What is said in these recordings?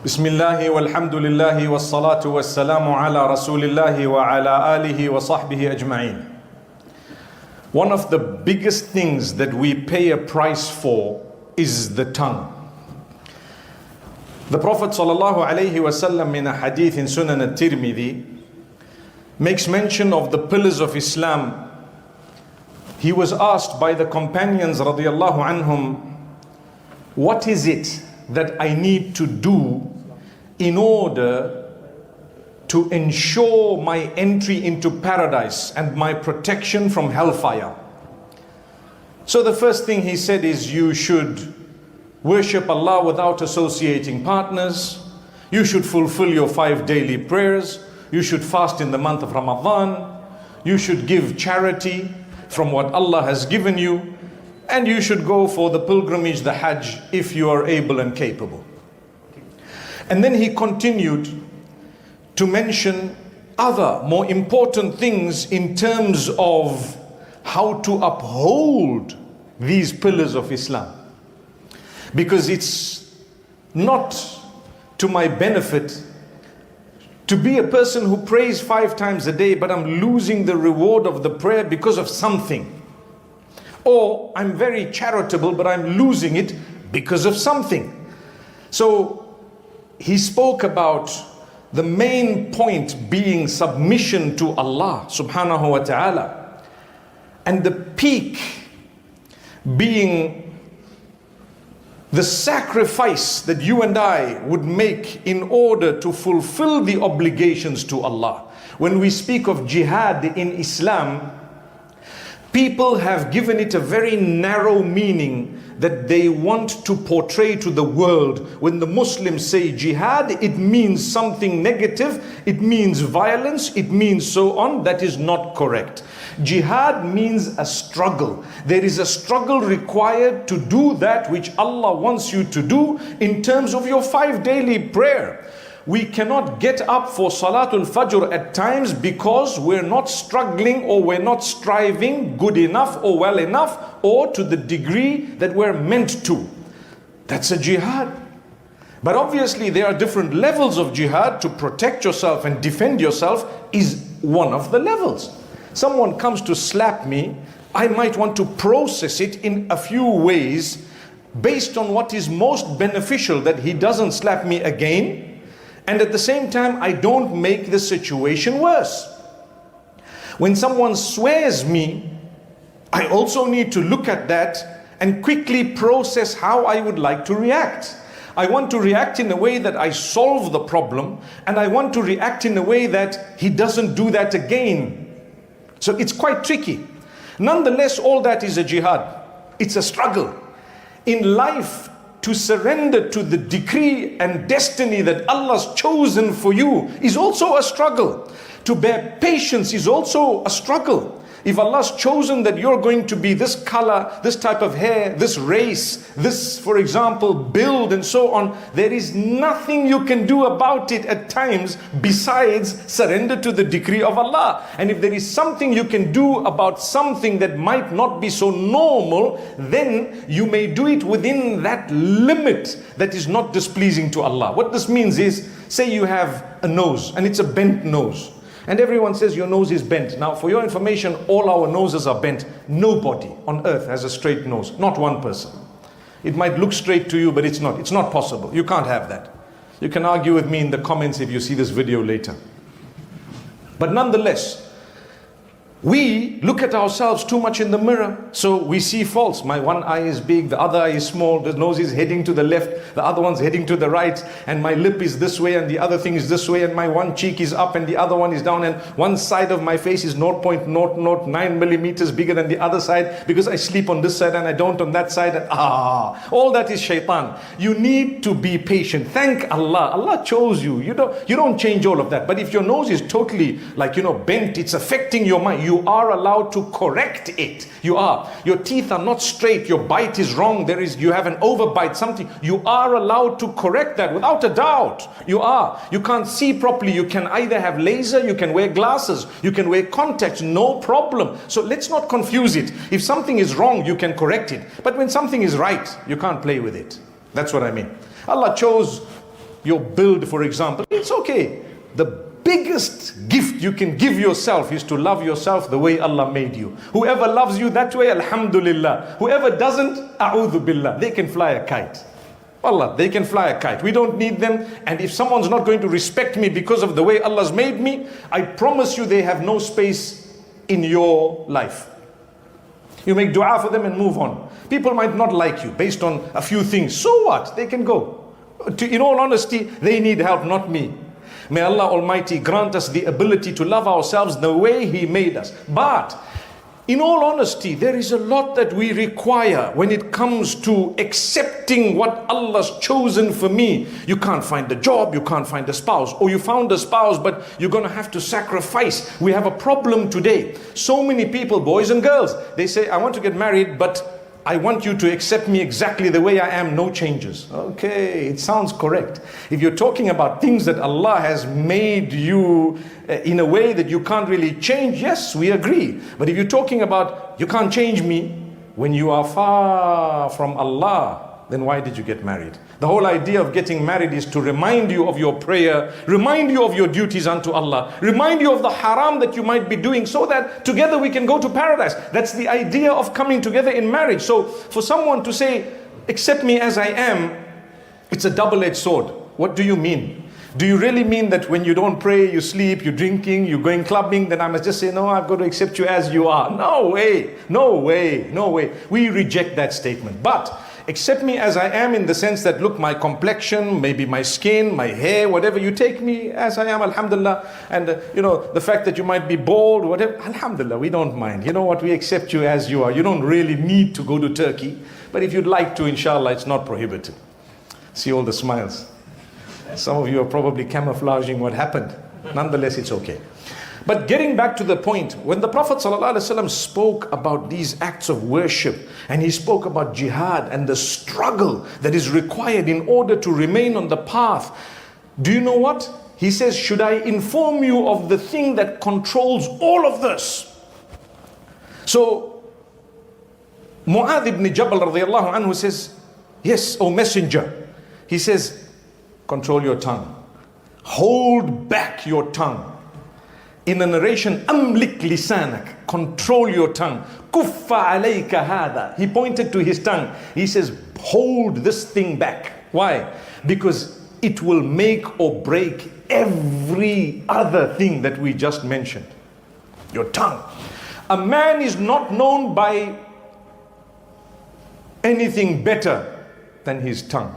Bismillahi walhamdulillahi wassalatu wassalamu ala rasulillahi wa ala alihi wa sahbihi ajma'in. One of the biggest things that we pay a price for is the tongue. The Prophet sallallahu alayhi wasallam in a hadith in Sunan al-Tirmidhi makes mention of the pillars of Islam. He was asked by the companions radiyallahu anhum, what is it that I need to do in order to ensure my entry into paradise and my protection from hellfire? So the first thing he said is, you should worship Allah without associating partners. You should fulfill your 5 daily prayers. You should fast in the month of Ramadan. You should give charity from what Allah has given you. And you should go for the pilgrimage, the Hajj, if you are able and capable. And then he continued to mention other more important things in terms of how to uphold these pillars of Islam. Because it's not to my benefit to be a person who prays 5 times a day, but I'm losing the reward of the prayer because of something. Or I'm very charitable, but I'm losing it because of something. So he spoke about the main point being submission to Allah subhanahu wa ta'ala, and the peak being the sacrifice that you and I would make in order to fulfill the obligations to Allah. When we speak of jihad in Islam, people have given it a very narrow meaning that they want to portray to the world. When the Muslims say jihad, it means something negative, it means violence, it means so on. That is not correct. Jihad means a struggle. There is a struggle required to do that which Allah wants you to do in terms of your 5 daily prayer. We cannot get up for Salatul Fajr at times because we're not struggling or we're not striving good enough or well enough or to the degree that we're meant to. That's a jihad. But obviously there are different levels of jihad. To protect yourself and defend yourself is one of the levels. Someone comes to slap me, I might want to process it in a few ways based on what is most beneficial, that he doesn't slap me again. And at the same time, I don't make the situation worse. When someone swears me, I also need to look at that and quickly process how I would like to react. I want to react in a way that I solve the problem, and I want to react in a way that he doesn't do that again. So it's quite tricky. Nonetheless, all that is a jihad. It's a struggle. In life, to surrender to the decree and destiny that Allah's chosen for you is also a struggle. To bear patience is also a struggle. If Allah's chosen that you're going to be this color, this type of hair, this race, this, for example, build and so on, there is nothing you can do about it at times besides surrender to the decree of Allah. And if there is something you can do about something that might not be so normal, then you may do it within that limit that is not displeasing to Allah. What this means is, say you have a nose and it's a bent nose. And everyone says your nose is bent. Now, for your information, all our noses are bent. Nobody on earth has a straight nose. Not one person. It might look straight to you, but it's not. It's not possible. You can't have that. You can argue with me in the comments if you see this video later. But nonetheless, we look at ourselves too much in the mirror, so we see faults. My one eye is big, the other eye is small, the nose is heading to the left, the other one's heading to the right, and my lip is this way and the other thing is this way, and my one cheek is up and the other one is down, and one side of my face is 0.009 millimeters bigger than the other side because I sleep on this side and I don't on that side. And all that is shaitan. You need to be patient. Thank Allah. Allah chose you. You don't change all of that. But if your nose is totally bent, it's affecting your mind. You are allowed to correct it. You are. Your teeth are not straight. Your bite is wrong. You have an overbite, something. You are allowed to correct that without a doubt. You are. You can't see properly. You can either have laser, you can wear glasses, you can wear contacts, no problem. So let's not confuse it. If something is wrong, you can correct it. But when something is right, you can't play with it. That's what I mean. Allah chose your build, for example. It's okay. The biggest gift you can give yourself is to love yourself the way Allah made you. Whoever loves you that way, alhamdulillah. Whoever doesn't, a'udhu billah. They can fly a kite. Allah, they can fly a kite. We don't need them. And if someone's not going to respect me because of the way Allah's made me, I promise you they have no space in your life. You make dua for them and move on. People might not like you based on a few things. So what? They can go. In all honesty, they need help, not me. May Allah Almighty grant us the ability to love ourselves the way He made us. But in all honesty, there is a lot that we require when it comes to accepting what Allah's chosen for me. You can't find a job, you can't find a spouse, or you found a spouse, but you're going to have to sacrifice. We have a problem today. So many people, boys and girls, they say, I want to get married, but I want you to accept me exactly the way I am, no changes. Okay, it sounds correct. If you're talking about things that Allah has made you in a way that you can't really change, yes, we agree. But if you're talking about you can't change me when you are far from Allah, then why did you get married? The whole idea of getting married is to remind you of your prayer, remind you of your duties unto Allah, remind you of the haram that you might be doing, so that together we can go to paradise. That's the idea of coming together in marriage. So for someone to say, accept me as I am, it's a double-edged sword. What do you mean? Do you really mean that when you don't pray, you sleep, you're drinking, you're going clubbing, then I must just say, no, I've got to accept you as you are? No way, no way, no way. We reject that statement. But accept me as I am in the sense that, look, my complexion, maybe my skin, my hair, whatever, you take me as I am, alhamdulillah. And the fact that you might be bald, whatever, alhamdulillah, we don't mind. You know what, we accept you as you are. You don't really need to go to Turkey. But if you'd like to, inshallah, it's not prohibited. See all the smiles. Some of you are probably camouflaging what happened. Nonetheless, it's okay. But getting back to the point, when the Prophet ﷺ spoke about these acts of worship, and he spoke about jihad and the struggle that is required in order to remain on the path, do you know what? He says, should I inform you of the thing that controls all of this? So, Mu'adh ibn Jabal radiallahu anhu says, yes, O Messenger. He says, control your tongue. Hold back your tongue. In a narration, amlik lisanak, control your tongue. Kuffa alayka hada. He pointed to his tongue. He says, hold this thing back. Why? Because it will make or break every other thing that we just mentioned. Your tongue. A man is not known by anything better than his tongue.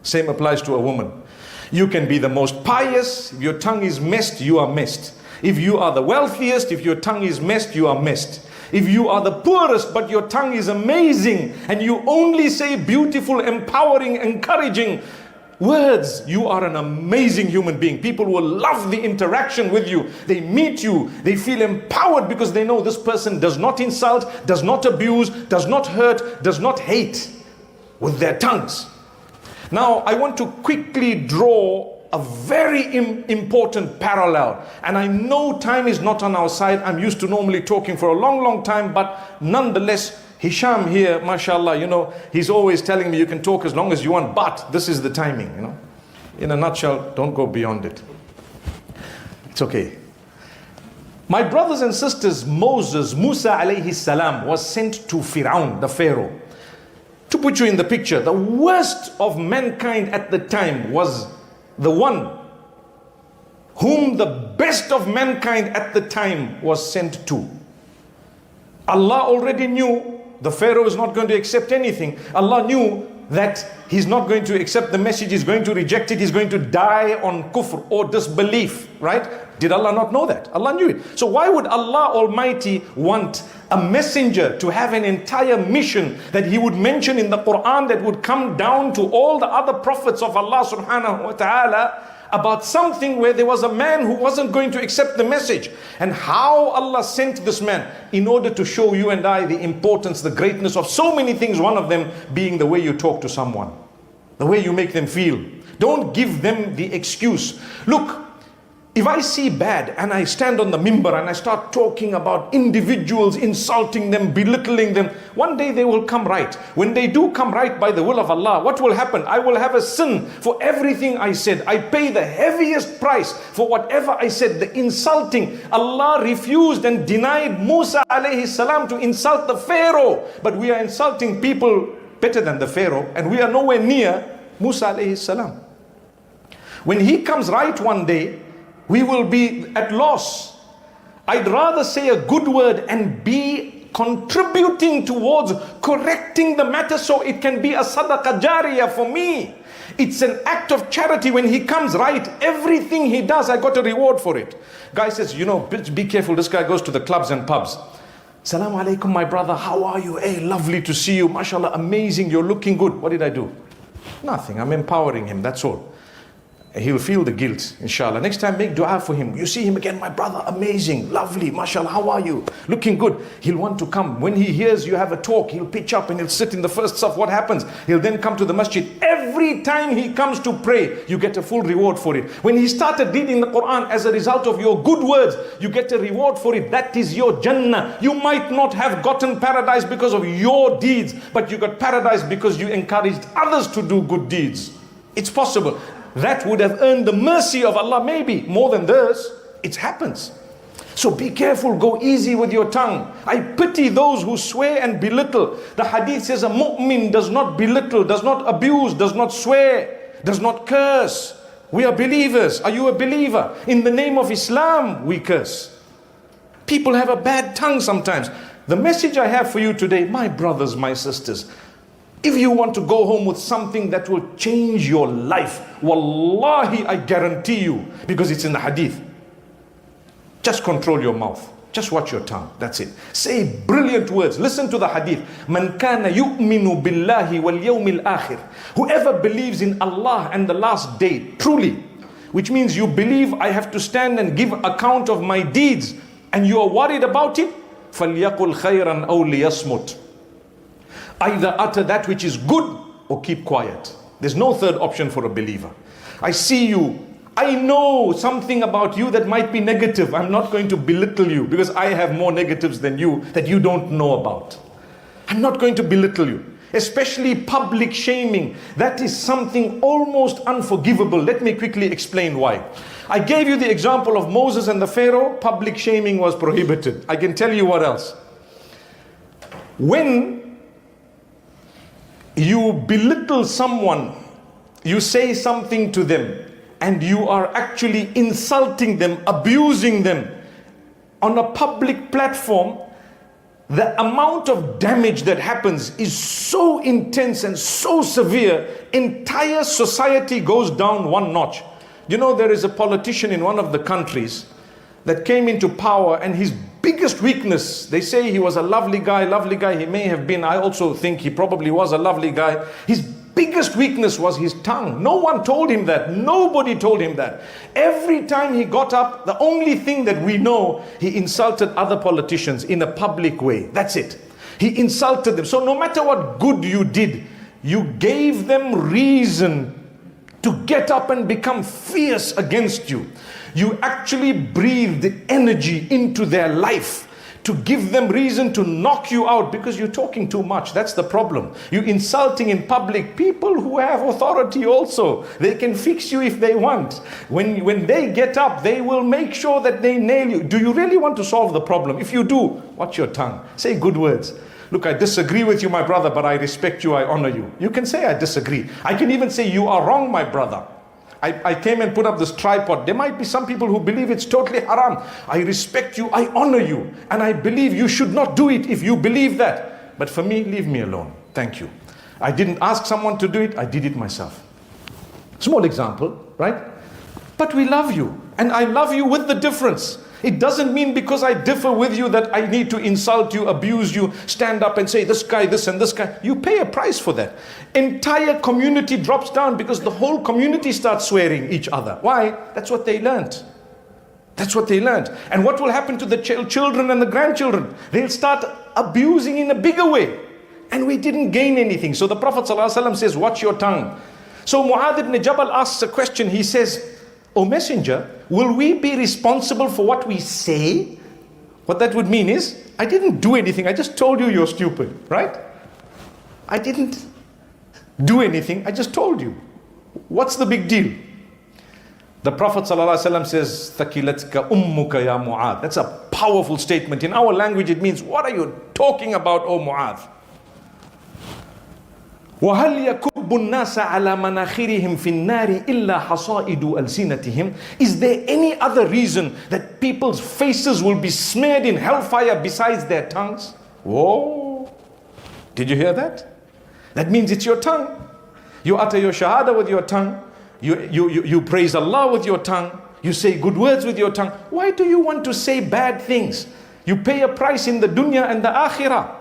Same applies to a woman. You can be the most pious. If your tongue is messed, you are messed. If you are the wealthiest, if your tongue is messed, you are messed. If you are the poorest, but your tongue is amazing, and you only say beautiful, empowering, encouraging words, you are an amazing human being. People will love the interaction with you. They meet you. They feel empowered because they know this person does not insult, does not abuse, does not hurt, does not hate with their tongues. Now, I want to quickly draw a very important parallel. And I know time is not on our side. I'm used to normally talking for a long, long time. But nonetheless, Hisham here, mashallah, he's always telling me you can talk as long as you want. But this is the timing, In a nutshell, don't go beyond it. It's okay. My brothers and sisters, Musa alayhi salam was sent to Fir'aun, the Pharaoh. To put you in the picture, the worst of mankind at the time was the one whom the best of mankind at the time was sent to. Allah already knew the Pharaoh is not going to accept anything. Allah knew that he's not going to accept the message, he's going to reject it, he's going to die on kufr or disbelief, right? Did Allah not know that? Allah knew it. So why would Allah Almighty want a messenger to have an entire mission that he would mention in the Quran that would come down to all the other prophets of Allah subhanahu wa ta'ala about something where there was a man who wasn't going to accept the message? And how Allah sent this man in order to show you and I the importance, the greatness of so many things, one of them being the way you talk to someone, the way you make them feel. Don't give them the excuse. Look, If I see bad and I stand on the mimbar and I start talking about individuals, insulting them, belittling them, one day they will come right. When they do come right by the will of Allah, what will happen? I will have a sin for everything I said. I pay the heaviest price for whatever I said. The insulting. Allah refused and denied Musa alayhi salam to insult the Pharaoh. But we are insulting people better than the Pharaoh, and we are nowhere near Musa alayhi salam. When he comes right one day, we will be at loss. I'd rather say a good word and be contributing towards correcting the matter so it can be a sadaqah jariyah for me. It's an act of charity. When he comes right, everything he does, I got a reward for it. Guy says, you know, be careful. This guy goes to the clubs and pubs. Salaam alaikum, my brother. How are you? Hey, lovely to see you. MashaAllah, amazing. You're looking good. What did I do? Nothing. I'm empowering him. That's all. He'll feel the guilt, inshallah. Next time, make dua for him. You see him again, my brother, amazing, lovely, mashallah, how are you? Looking good. He'll want to come. When he hears you have a talk, he'll pitch up and he'll sit in the first saf. What happens? He'll then come to the masjid. Every time he comes to pray, you get a full reward for it. When he started reading the Quran, as a result of your good words, you get a reward for it. That is your Jannah. You might not have gotten paradise because of your deeds, but you got paradise because you encouraged others to do good deeds. It's possible. That would have earned the mercy of Allah, maybe more than this. It happens. So be careful, go easy with your tongue. I pity those who swear and belittle. The hadith says a mu'min does not belittle, does not abuse, does not swear, does not curse. We are believers. Are you a believer? In the name of Islam, we curse. People have a bad tongue sometimes. The message I have for you today, my brothers, my sisters, if you want to go home with something that will change your life, wallahi, I guarantee you, because it's in the hadith, just control your mouth. Just watch your tongue. That's it. Say brilliant words. Listen to the hadith. Man kana yu'minu billahi wal yawmil akhir. Whoever believes in Allah and the last day, truly, which means you believe I have to stand and give account of my deeds, and you are worried about it, فَلْيَقُلْ خَيْرًا أَوْ لِيَصْمُتْ. Either utter that which is good or keep quiet. There's no third option for a believer. I see you. I know something about you that might be negative. I'm not going to belittle you because I have more negatives than you that you don't know about. I'm not going to belittle you. Especially public shaming. That is something almost unforgivable. Let me quickly explain why. I gave you the example of Moses and the Pharaoh. Public shaming was prohibited. I can tell you what else. When you belittle someone, you say something to them, and you are actually insulting them, abusing them on a public platform, the amount of damage that happens is so intense and so severe, entire society goes down one notch. You know, there is a politician in one of the countries that came into power, and his biggest weakness, they say he was a lovely guy, he may have been, I also think he probably was a lovely guy. His biggest weakness was his tongue. No one told him that. Nobody told him that. Every time he got up, the only thing that we know, he insulted other politicians in a public way. That's it. He insulted them. So no matter what good you did, you gave them reason to get up and become fierce against you. You actually breathed energy into their life to give them reason to knock you out because you're talking too much. That's the problem. You're insulting in public people who have authority also. They can fix you if they want. When they get up, they will make sure that they nail you. Do you really want to solve the problem? If you do, watch your tongue. Say good words. Look, I disagree with you, my brother, but I respect you, I honor you. You can say I disagree. I can even say you are wrong, my brother. I came and put up this tripod. There might be some people who believe it's totally haram. I respect you, I honor you, and I believe you should not do it if you believe that. But for me, leave me alone. Thank you. I didn't ask someone to do it, I did it myself. Small example, right? But we love you, and I love you with the difference. It doesn't mean because I differ with you that I need to insult you, abuse you, stand up and say this guy, this and this guy. You pay a price for that. Entire community drops down because the whole community starts swearing each other. Why? That's what they learned. That's what they learned. And what will happen to the children and the grandchildren? They'll start abusing in a bigger way. And we didn't gain anything. So the Prophet ﷺ says, watch your tongue. So Mu'adh ibn Jabal asks a question. He says, O messenger, will we be responsible for what we say? What that would mean is, I didn't do anything, I just told you you're stupid, right? I didn't do anything, I just told you. What's the big deal? The Prophet ﷺ says, Thakilatka ummuka ya Mu'adh. That's a powerful statement. In our language it means, what are you talking about, O Mu'adh? وَهَلْ يَكُبُّ النَّاسَ عَلَى مَنَاخِرِهِمْ فِي النَّارِ إِلَّا حَصَائِدُ أَلْسِنَتِهِمْ. Is there any other reason that people's faces will be smeared in hellfire besides their tongues? Whoa! Did you hear that? That means it's your tongue. You utter your shahada with your tongue. You praise Allah with your tongue. You say good words with your tongue. Why do you want to say bad things? You pay a price in the dunya and the akhirah.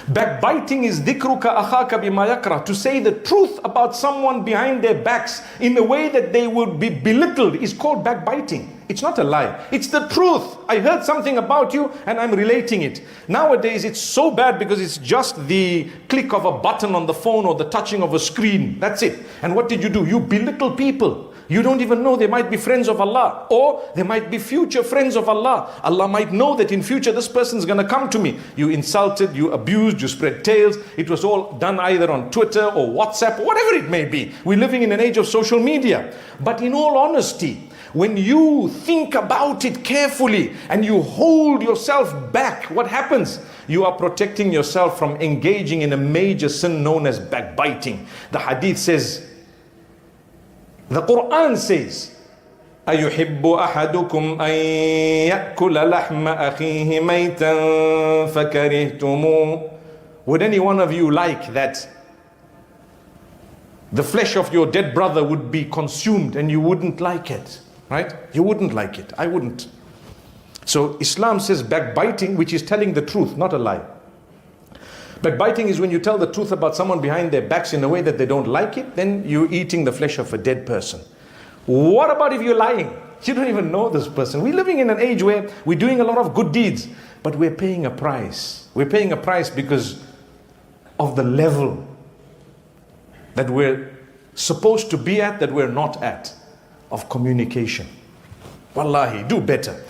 Backbiting is dhikruka akhaka bima yakra. To say the truth about someone behind their backs in a way that they would be belittled is called backbiting. It's not a lie. It's the truth. I heard something about you and I'm relating it. Nowadays it's so bad because it's just the click of a button on the phone or the touching of a screen. That's it. And what did you do? You belittle people. You don't even know they might be friends of Allah, or they might be future friends of Allah. Allah might know that in future this person's going to come to me. You insulted, you abused, you spread tales. It was all done either on Twitter or WhatsApp or whatever it may be. We're living in an age of social media. But in all honesty, when you think about it carefully and you hold yourself back, what happens? You are protecting yourself from engaging in a major sin known as backbiting. The hadith says, the Quran says, أَيُحِبُّ أَحَدُكُمْ أَن يَأْكُلَ لَحْمَ أَخِيهِ مَيْتًا فَكَرِهْتُمُوهُ. Would any one of you like that the flesh of your dead brother would be consumed and you wouldn't like it? Right? You wouldn't like it. I wouldn't. So Islam says backbiting, which is telling the truth, not a lie. Backbiting is when you tell the truth about someone behind their backs in a way that they don't like it, then you're eating the flesh of a dead person. What about if you're lying? You don't even know this person. We're living in an age where we're doing a lot of good deeds, but we're paying a price. We're paying a price because of the level that we're supposed to be at, that we're not at, of communication. Wallahi, do better.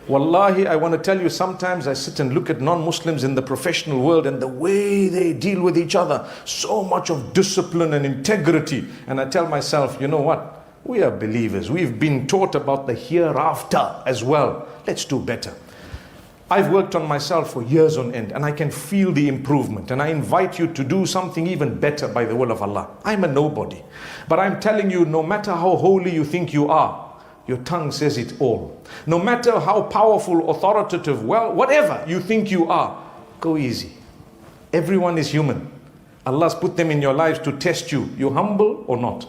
Wallahi, I want to tell you, sometimes I sit and look at non-Muslims in the professional world and the way they deal with each other. So much of discipline and integrity. And I tell myself, you know what? We are believers. We've been taught about the hereafter as well. Let's do better. I've worked on myself for years on end and I can feel the improvement. And I invite you to do something even better by the will of Allah. I'm a nobody. But I'm telling you, no matter how holy you think you are, your tongue says it all. No matter how powerful, authoritative, well, whatever you think you are, go easy. Everyone is human. Allah's put them in your lives to test you. You're humble or not?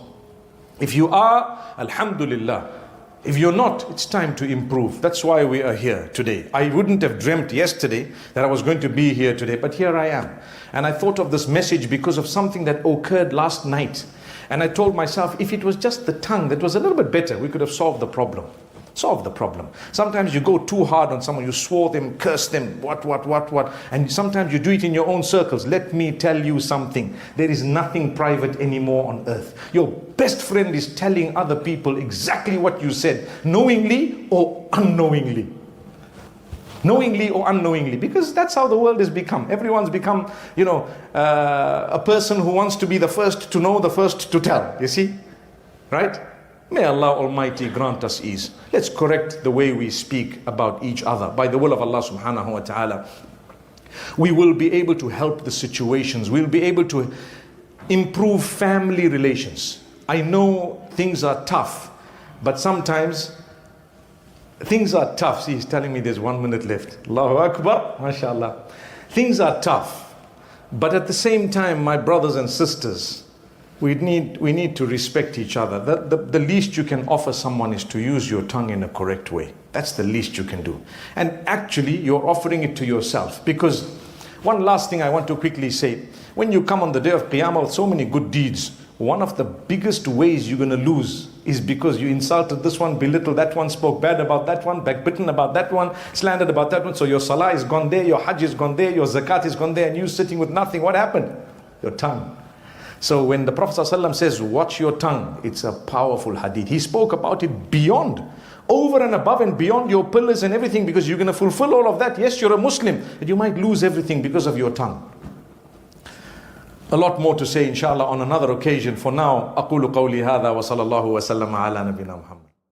If you are, alhamdulillah. If you're not, it's time to improve. That's why we are here today. I wouldn't have dreamt yesterday that I was going to be here today, but here I am. And I thought of this message because of something that occurred last night. And I told myself, if it was just the tongue that was a little bit better, we could have solved the problem. Solve the problem. Sometimes you go too hard on someone, you swore them, curse them, what. And sometimes you do it in your own circles. Let me tell you something. There is nothing private anymore on earth. Your best friend is telling other people exactly what you said, knowingly or unknowingly. Knowingly or unknowingly, because that's how the world has become. Everyone's become, a person who wants to be the first to know, the first to tell, you see, right? May Allah Almighty grant us ease. Let's correct the way we speak about each other. By the will of Allah subhanahu wa ta'ala, we will be able to help the situations. We'll be able to improve family relations. I know things are tough, but sometimes things are tough. See, he's telling me there's 1 minute left. Allahu Akbar, mashallah. Things are tough. But at the same time, my brothers and sisters, we need to respect each other. The least you can offer someone is to use your tongue in a correct way. That's the least you can do. And actually, you're offering it to yourself. Because one last thing I want to quickly say. When you come on the day of Qiyamah with so many good deeds, one of the biggest ways you're going to lose is because you insulted this one, belittled that one, spoke bad about that one, backbitten about that one, slandered about that one. So your salah is gone there, your hajj is gone there, your zakat is gone there, and you sitting with nothing. What happened? Your tongue. So when the Prophet ﷺ says, watch your tongue, it's a powerful hadith. He spoke about it beyond, over and above and beyond your pillars and everything, because you're going to fulfill all of that. Yes, you're a Muslim, but you might lose everything because of your tongue. A lot more to say, inshallah, on another occasion. For now, أقول قولي هذا وصلى الله وسلم على نبينا محمد.